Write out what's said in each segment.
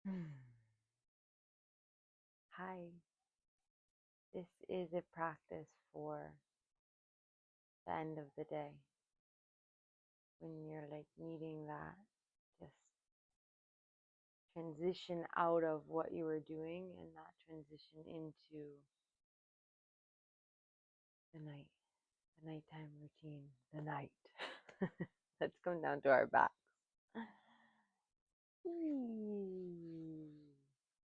Hi, this is a practice for the end of the day when you're like needing that just transition out of what you were doing and that transition into the night, the nighttime routine, the night. Let's come down to our backs.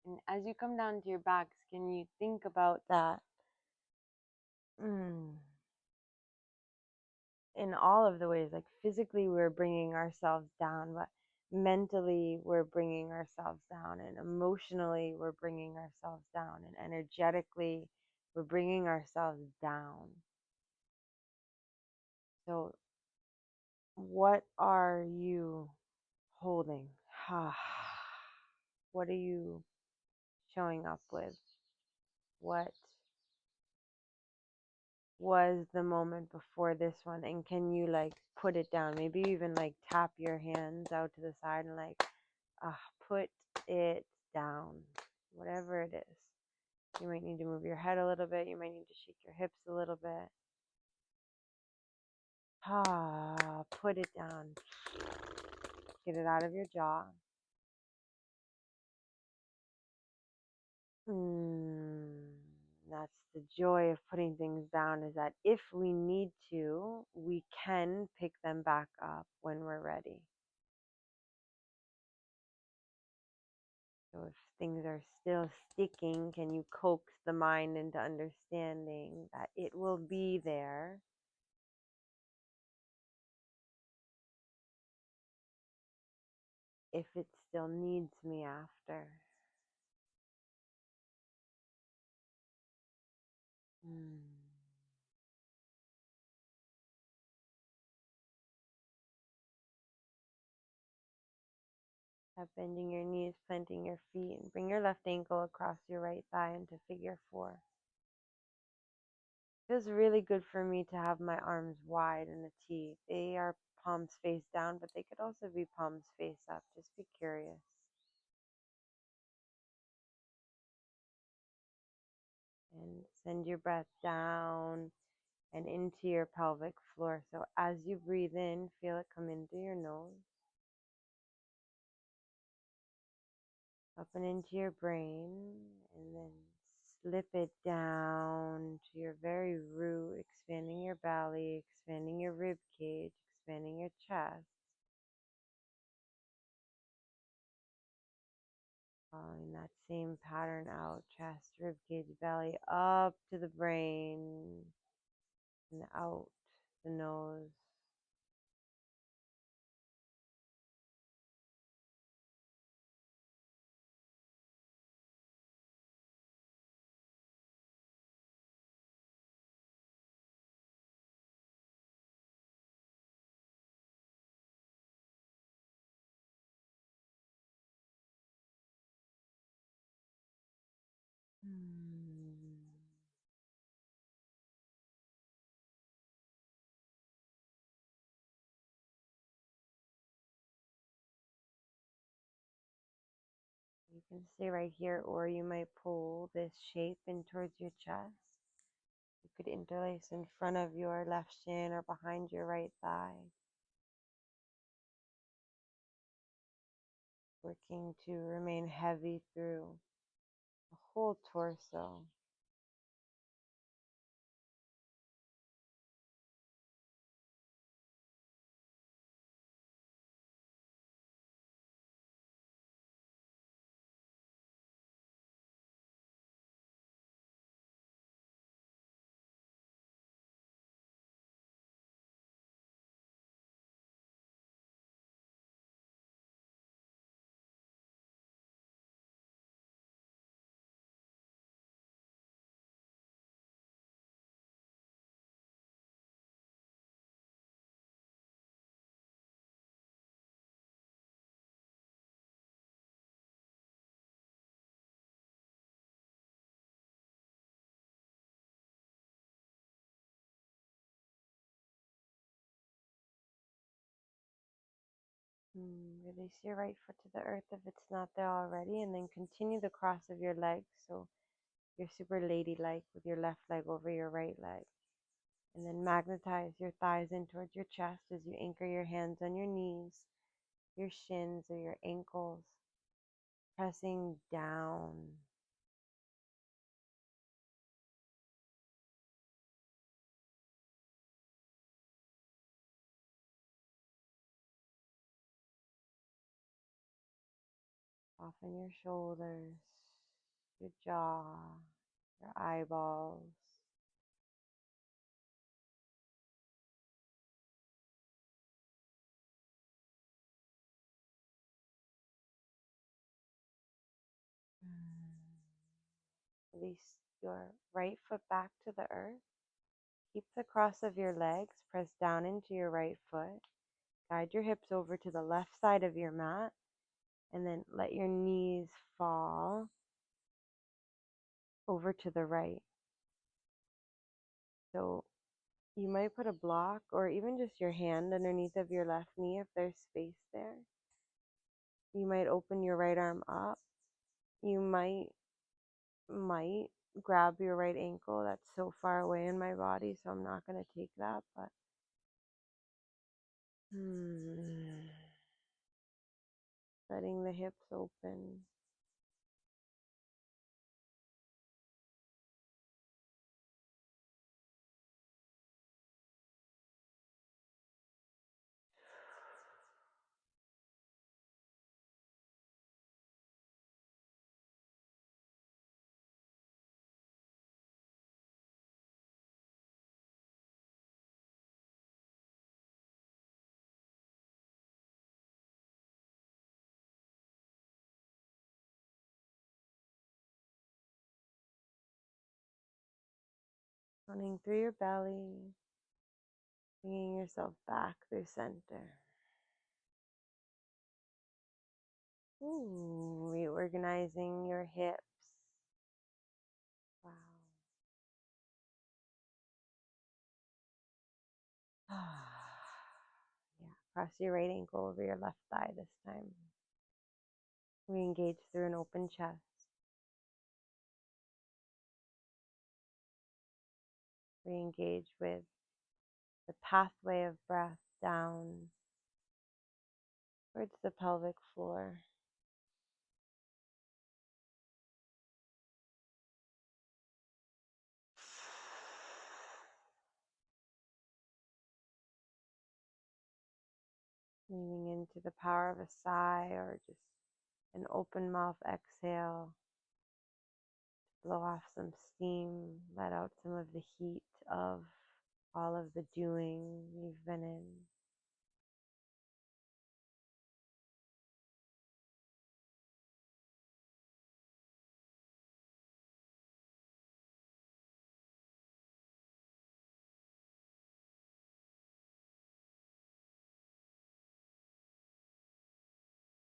And as you come down to your backs, can you think about that? Mm. In all of the ways, like physically we're bringing ourselves down, but mentally we're bringing ourselves down, and emotionally we're bringing ourselves down, and energetically we're bringing ourselves down. So what are you holding? What are you showing up with? What was the moment before this one, and can you like put it down? Maybe even like tap your hands out to the side and like put it down, whatever it is. You might need to move your head a little bit. You might need to shake your hips a little bit. Put it down. Get it out of your jaw. That's the joy of putting things down, is that if we need to, we can pick them back up when we're ready. So if things are still sticking, can you coax the mind into understanding that it will be there if it still needs me after? Mm. Stop bending your knees, planting your feet, and bring your left ankle across your right thigh into figure four. It feels really good for me to have my arms wide in a T. They are palms face down, but they could also be palms face up. Just be curious. And send your breath down and into your pelvic floor. So as you breathe in, feel it come into your nose, up and into your brain, and then slip it down to your very root, expanding your belly, expanding your rib cage, expanding your chest. Following that same pattern out, chest, rib cage, belly, up to the brain, and out the nose. You can stay right here, or you might pull this shape in towards your chest. You could interlace in front of your left shin or behind your right thigh, working to remain heavy through the whole torso. Release your right foot to the earth if it's not there already, and then continue the cross of your legs. So you're super ladylike with your left leg over your right leg. And then magnetize your thighs in towards your chest as you anchor your hands on your knees, your shins, or your ankles, pressing down. Soften your shoulders, your jaw, your eyeballs. Release your right foot back to the earth. Keep the cross of your legs pressed down into your right foot. Guide your hips over to the left side of your mat, and then let your knees fall over to the right. So you might put a block or even just your hand underneath of your left knee if there's space there. You might open your right arm up. You might grab your right ankle. That's so far away in my body, so I'm not going to take that, but letting the hips open. Running through your belly, bringing yourself back through center. Reorganizing your hips. Wow. Yeah, cross your right ankle over your left thigh this time. Re-engage through an open chest. Re-engage with the pathway of breath down towards the pelvic floor. Leaning into the power of a sigh or just an open mouth exhale. Blow off some steam, let out some of the heat of all of the doing you've been in.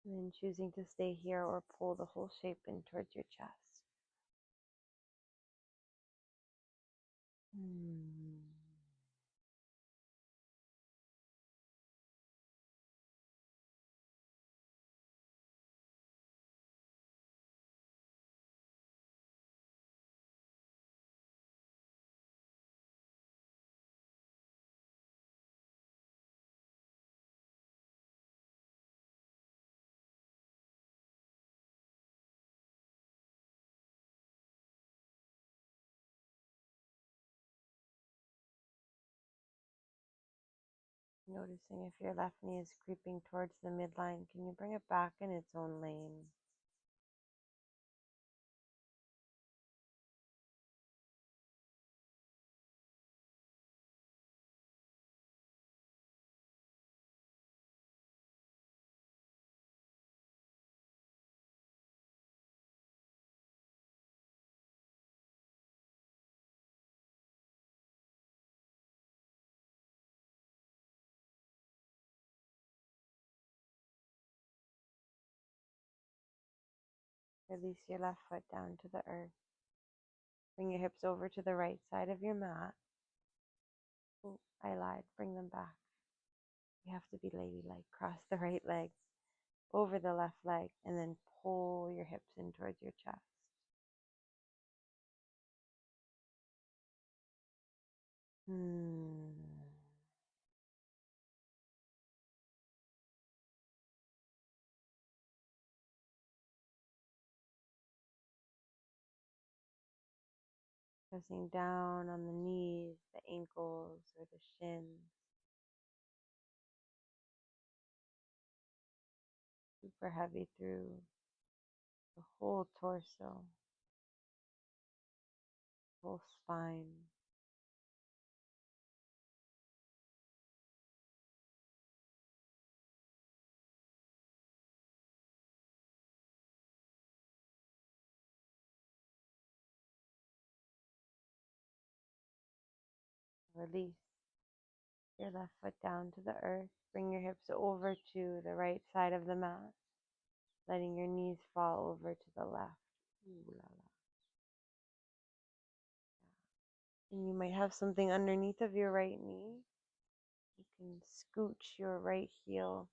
And then choosing to stay here or pull the whole shape in towards your chest. Noticing if your left knee is creeping towards the midline, can you bring it back in its own lane? Release your left foot down to the earth. Bring your hips over to the right side of your mat. Oh, I lied. Bring them back. You have to be ladylike. Cross the right leg over the left leg and then pull your hips in towards your chest. Pressing down on the knees, the ankles, or the shins. Super heavy through the whole torso, whole spine. Release your left foot down to the earth. Bring your hips over to the right side of the mat, letting your knees fall over to the left. Ooh la la. And you might have something underneath of your right knee. You can scooch your right heel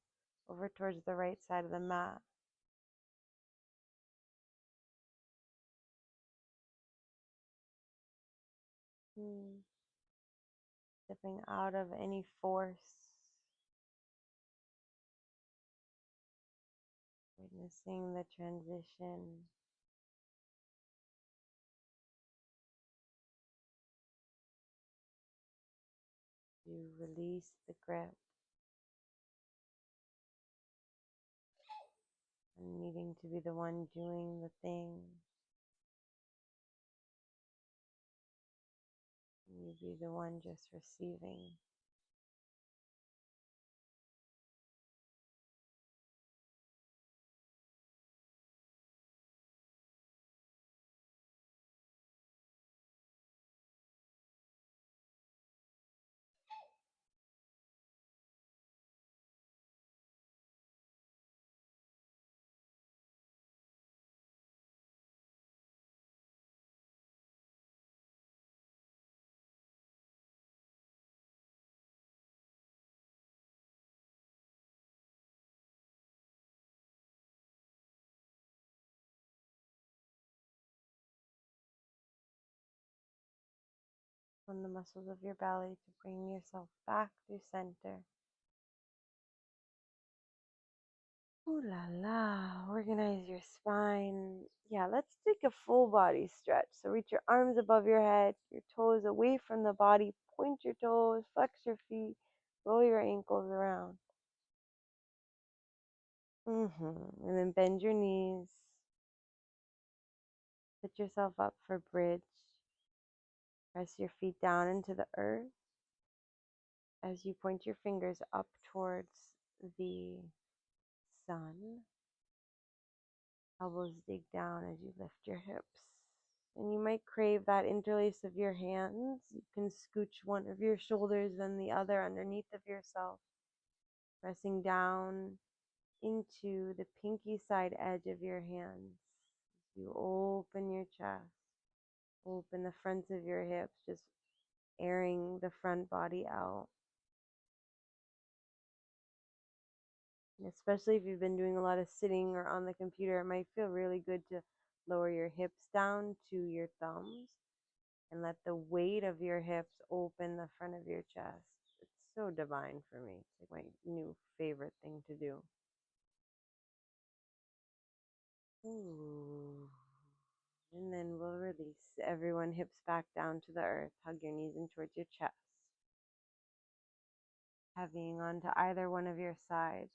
over towards the right side of the mat. Stepping out of any force, witnessing the transition. You release the grip and needing to be the one doing the thing. You be the one just receiving. On the muscles of your belly to bring yourself back to center. Ooh la la, organize your spine. Yeah, let's take a full body stretch. So reach your arms above your head, your toes away from the body, point your toes, flex your feet, roll your ankles around. And then bend your knees. Put yourself up for bridge. Press your feet down into the earth as you point your fingers up towards the sun. Elbows dig down as you lift your hips. And you might crave that interlace of your hands. You can scooch one of your shoulders and the other underneath of yourself, pressing down into the pinky side edge of your hands. You open your chest, open the fronts of your hips, just airing the front body out. And especially if you've been doing a lot of sitting or on the computer, it might feel really good to lower your hips down to your thumbs and let the weight of your hips open the front of your chest. It's so divine for me. It's like my new favorite thing to do. Ooh. And then we'll release everyone, hips back down to the earth. Hug your knees in towards your chest. Heavying onto either one of your sides.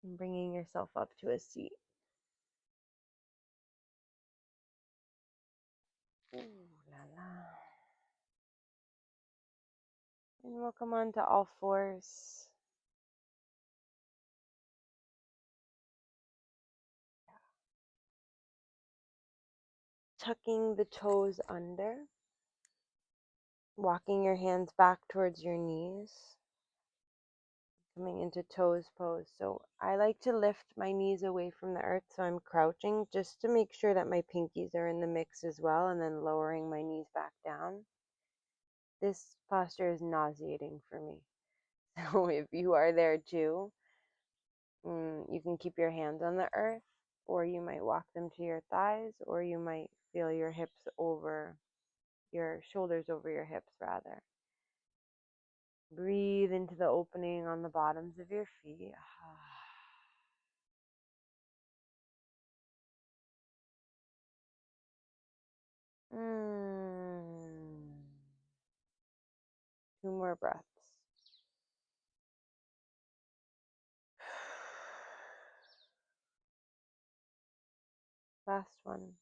And bringing yourself up to a seat. Ooh la la. And we'll come on to all fours. Tucking the toes under. Walking your hands back towards your knees. Coming into toes pose. So I like to lift my knees away from the earth, so I'm crouching just to make sure that my pinkies are in the mix as well, and then lowering my knees back down. This posture is nauseating for me. So if you are there too, you can keep your hands on the earth, or you might walk them to your thighs, or you might feel your hips over your shoulders over your hips, rather. Breathe into the opening on the bottoms of your feet. Mm. 2 more breaths. Last one.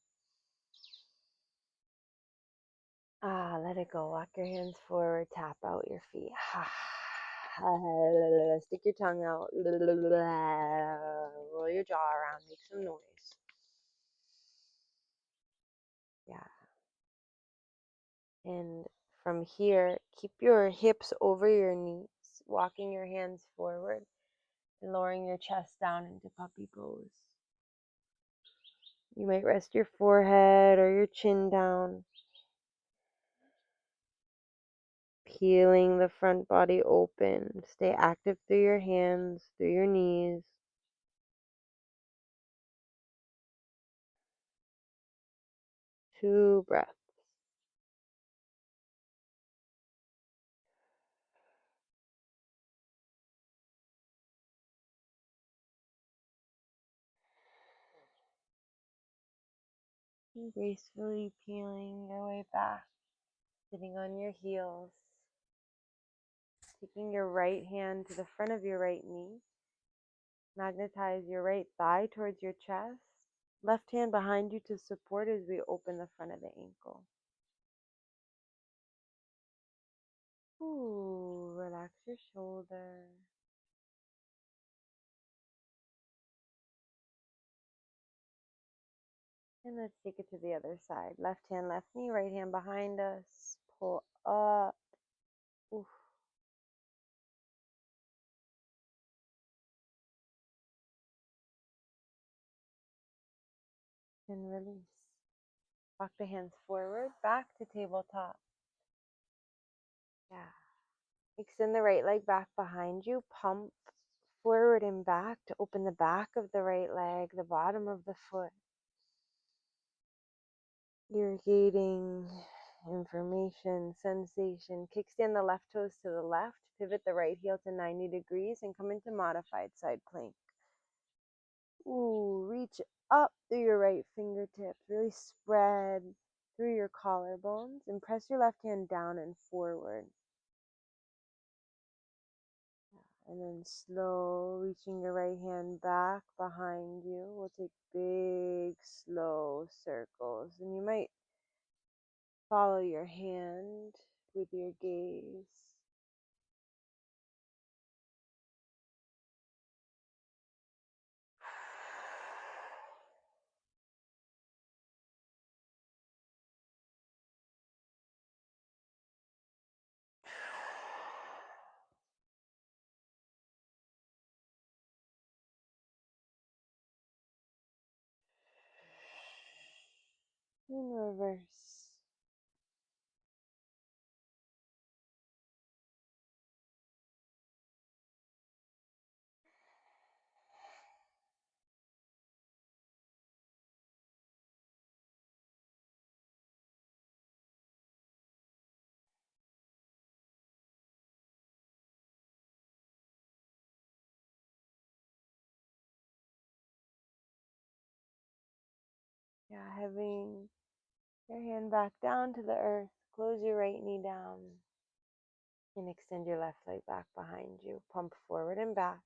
Let it go. Walk your hands forward, tap out your feet. Stick your tongue out. Roll your jaw around, make some noise. Yeah. And from here, keep your hips over your knees, walking your hands forward and lowering your chest down into puppy pose. You might rest your forehead or your chin down. Peeling the front body open. Stay active through your hands, through your knees. 2 breaths. And gracefully peeling your way back, sitting on your heels. Taking your right hand to the front of your right knee. Magnetize your right thigh towards your chest. Left hand behind you to support as we open the front of the ankle. Ooh, relax your shoulder. And let's take it to the other side. Left hand, left knee, right hand behind us. Pull up. Oof. And release. Walk the hands forward, back to tabletop. Yeah. Extend the right leg back behind you. Pump forward and back to open the back of the right leg, the bottom of the foot. Irrigating information, sensation. Kickstand the left toes to the left. Pivot the right heel to 90 degrees and come into modified side plank. Ooh, reach up through your right fingertips. Really spread through your collarbones and press your left hand down and forward. And then slow, reaching your right hand back behind you. We'll take big, slow circles. And you might follow your hand with your gaze. In reverse. Yeah, having your hand back down to the earth. Close your right knee down. And extend your left leg back behind you. Pump forward and back.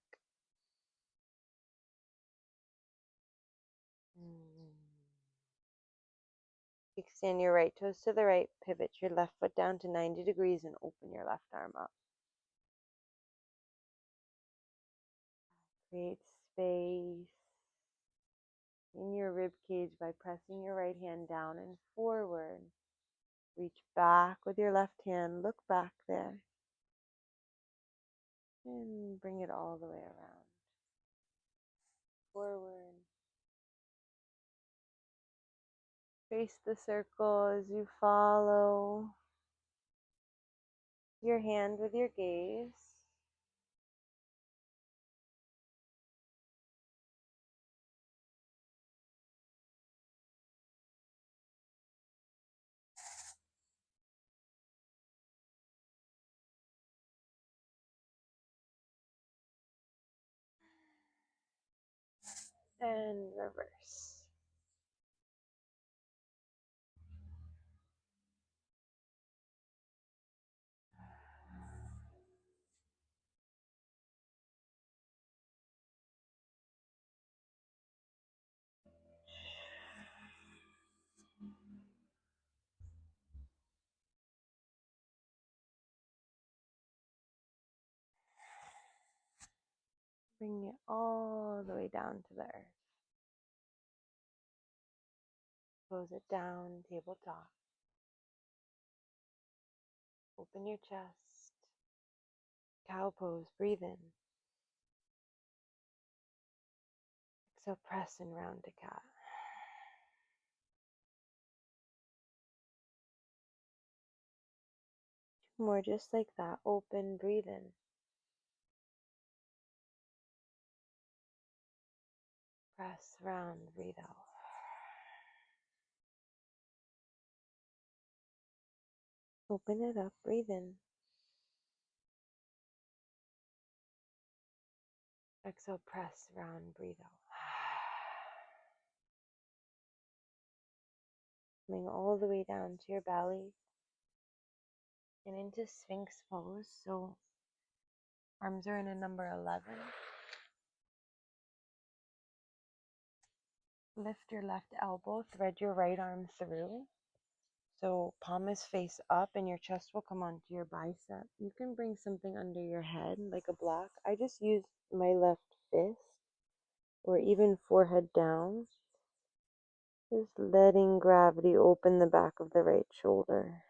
Extend your right toes to the right. Pivot your left foot down to 90 degrees and open your left arm up. Create space in your rib cage by pressing your right hand down and forward. Reach back with your left hand. Look back there. And bring it all the way around. Forward. Trace the circle as you follow your hand with your gaze. and reverse. Bring it all the way down to the earth. Close it down, tabletop. Open your chest. Cow pose, breathe in. Exhale, press and round to cat. Two more just like that. Open, breathe in. Press, round, breathe out. Open it up, breathe in. Exhale, press, round, breathe out. Coming all the way down to your belly and into Sphinx pose. So arms are in a number 11. Lift your left elbow, thread your right arm through. So palm is face up and your chest will come onto your bicep. You can bring something under your head like a block. I just use my left fist or even forehead down. Just letting gravity open the back of the right shoulder.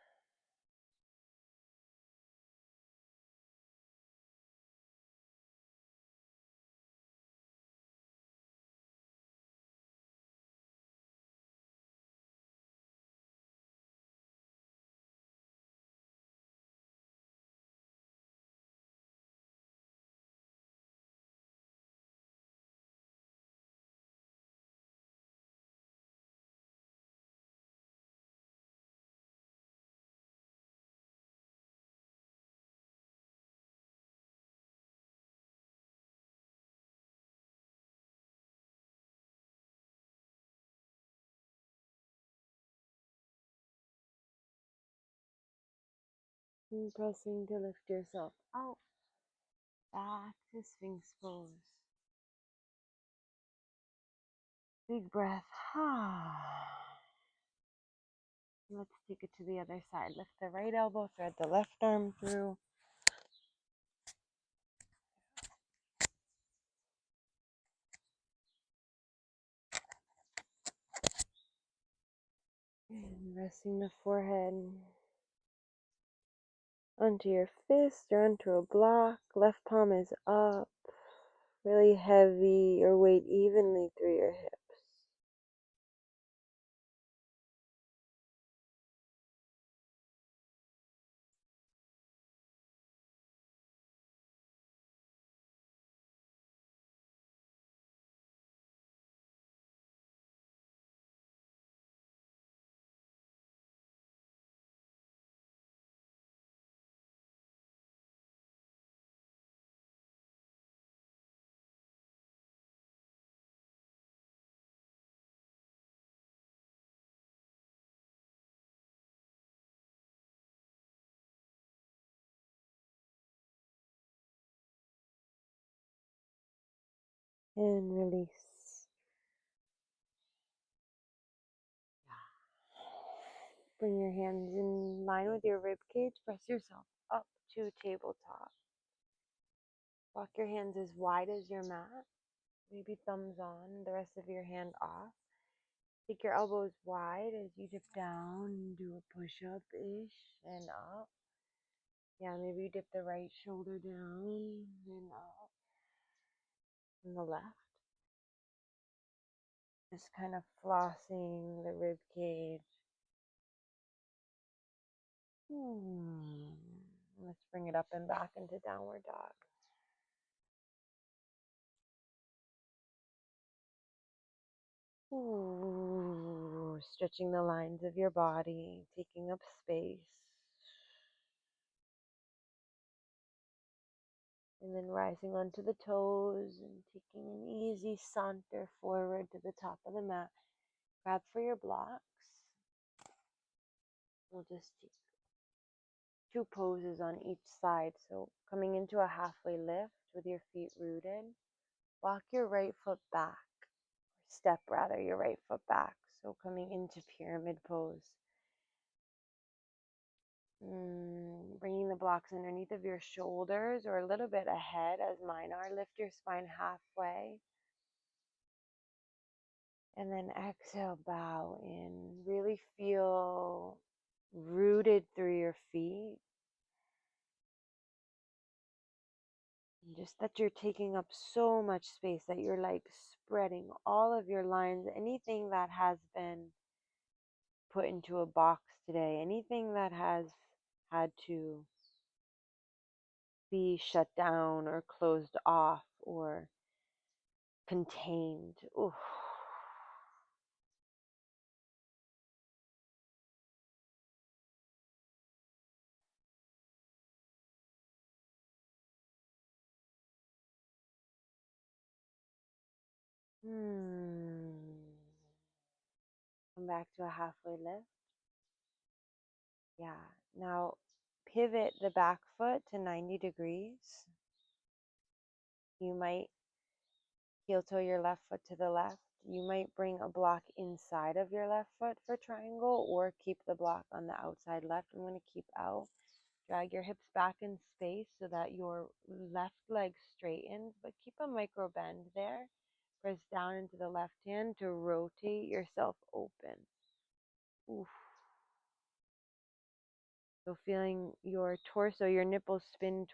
And pressing to lift yourself out. Back to Sphinx pose. Big breath. Let's take it to the other side. Lift the right elbow, thread the left arm through. And resting the forehead onto your fist or onto a block. Left palm is up. Really heavy, your weight evenly through your hips. And release. Bring your hands in line with your rib cage. Press yourself up to tabletop. Walk your hands as wide as your mat. Maybe thumbs on, the rest of your hand off. Take your elbows wide as you dip down. Do a push-up-ish and up. Yeah, maybe you dip the right shoulder down and up. And the left. Just kind of flossing the rib cage. Let's bring it up and back into downward dog. Stretching the lines of your body, taking up space. And then rising onto the toes and taking an easy saunter forward to the top of the mat. Grab for your blocks. We'll just take 2 poses on each side. So coming into a halfway lift with your feet rooted. Walk your right foot back, or step rather your right foot back. So coming into pyramid pose. Bringing the blocks underneath of your shoulders or a little bit ahead as mine are. Lift your spine halfway. And then exhale, bow in. Really feel rooted through your feet. And just that you're taking up so much space that you're like spreading all of your lines. Anything that has been put into a box today, anything that has had to be shut down or closed off or contained. Ooh. Come back to a halfway lift. Yeah. Now pivot the back foot to 90 degrees. You might heel toe your left foot to the left. You might bring a block inside of your left foot for triangle or keep the block on the outside left. I'm going to keep out. Drag your hips back in space so that your left leg straightens, but keep a micro bend there. Press down into the left hand to rotate yourself open. Oof. So feeling your torso, your nipples spin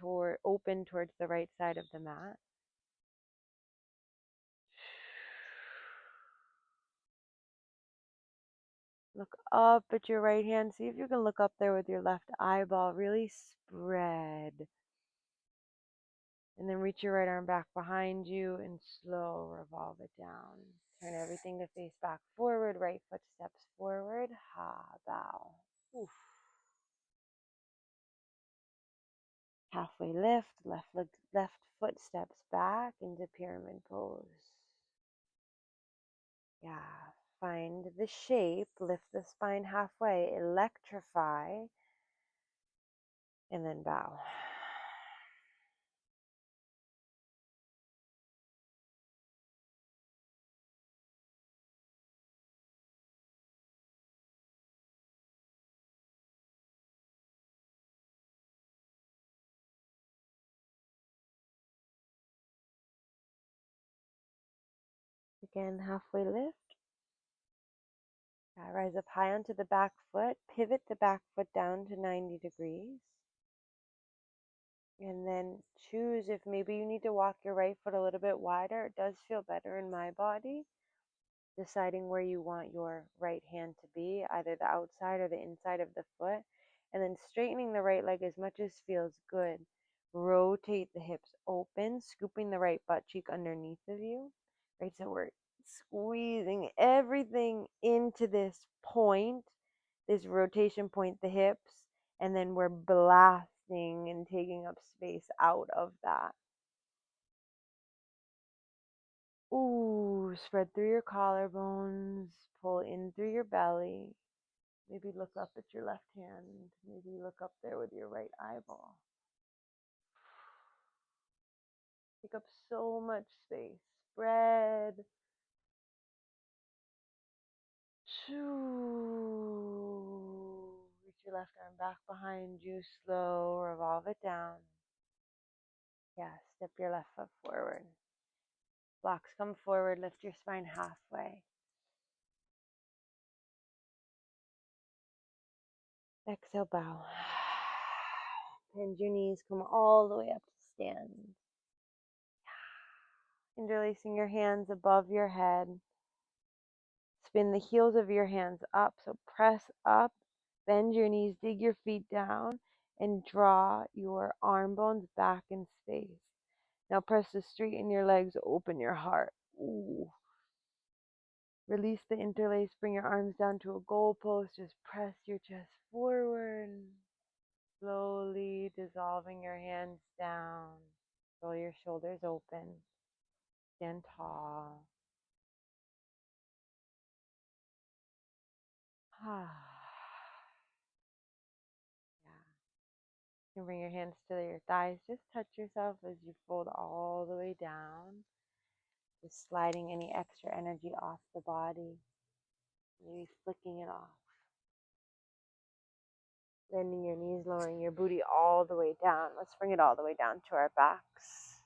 open towards the right side of the mat. Look up at your right hand. See if you can look up there with your left eyeball. Really spread. And then reach your right arm back behind you and slow revolve it down. Turn everything to face back forward. Right foot steps forward. Ha, bow. Oof. Halfway lift. Left foot steps back into pyramid pose. Yeah. Find the shape. Lift the spine halfway. Electrify. And then bow. Again, halfway lift. Rise up high onto the back foot. Pivot the back foot down to 90 degrees. And then choose if maybe you need to walk your right foot a little bit wider. It does feel better in my body. Deciding where you want your right hand to be, either the outside or the inside of the foot. And then straightening the right leg as much as feels good. Rotate the hips open, scooping the right butt cheek underneath of you. Right, so we're squeezing everything into this point, this rotation point, the hips, and then we're blasting and taking up space out of that. Ooh, spread through your collarbones, pull in through your belly. Maybe look up at your left hand. Maybe look up there with your right eyeball. Take up so much space. Spread. Reach your left arm back behind you. Slow. Revolve it down. Yeah, step your left foot forward. Blocks come forward. Lift your spine halfway. Exhale, bow. Bend your knees. Come all the way up to stand. Interlacing your hands above your head. Spin the heels of your hands up. So press up. Bend your knees. Dig your feet down. And draw your arm bones back in space. Now press to straighten your legs, open your heart. Ooh. Release the interlace, bring your arms down to a goalpost. Just press your chest forward. Slowly dissolving your hands down. Roll your shoulders open. Stand tall. Yeah. You can bring your hands to your thighs. Just touch yourself as you fold all the way down. Just sliding any extra energy off the body. Maybe flicking it off. Bending your knees, lowering your booty all the way down. Let's bring it all the way down to our backs.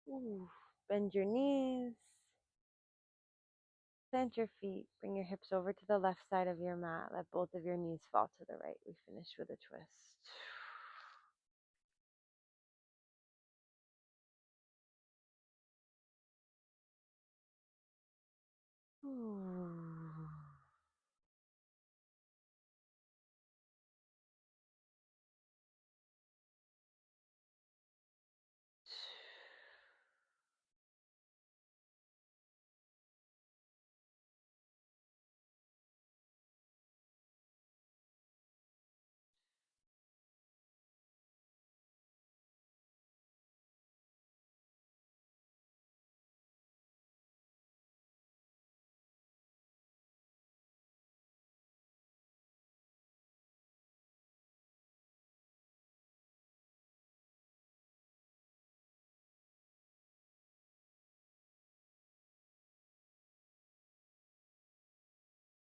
Ooh. Bend your knees. Plant your feet. Bring your hips over to the left side of your mat. Let both of your knees fall to the right. We finish with a twist. Ooh.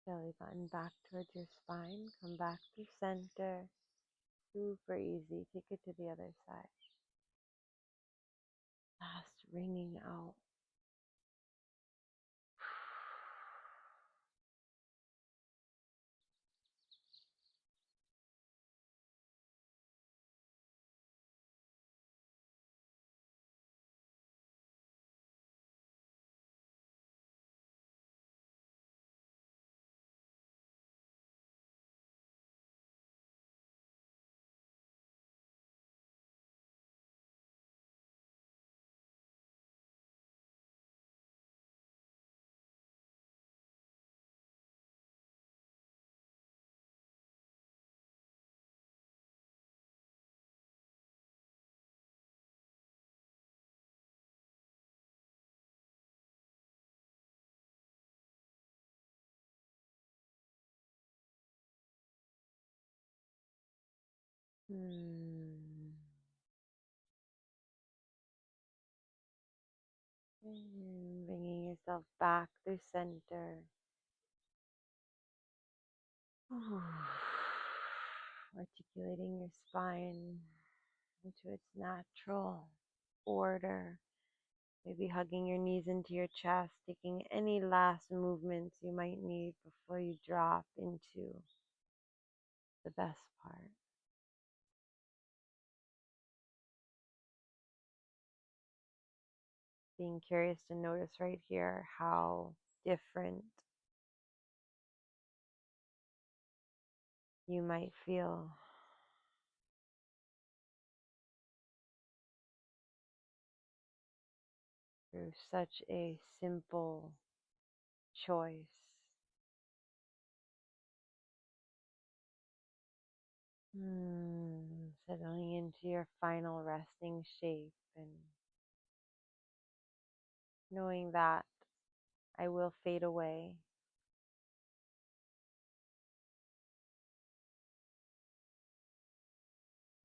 Belly button back towards your spine. Come back to center. Super easy. Take it to the other side. Last ringing out. And bringing yourself back through center. Articulating your spine into its natural order. Maybe hugging your knees into your chest, taking any last movements you might need before you drop into the best part. Being curious to notice right here how different you might feel through such a simple choice. Settling into your final resting shape and knowing that I will fade away.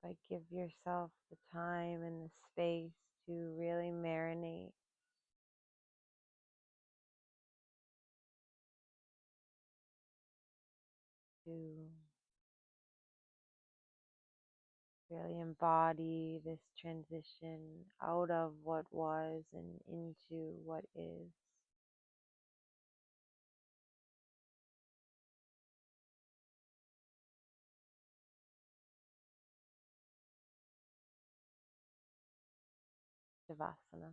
But give yourself the time and the space to really marinate, to really embody this transition out of what was and into what is. Shavasana.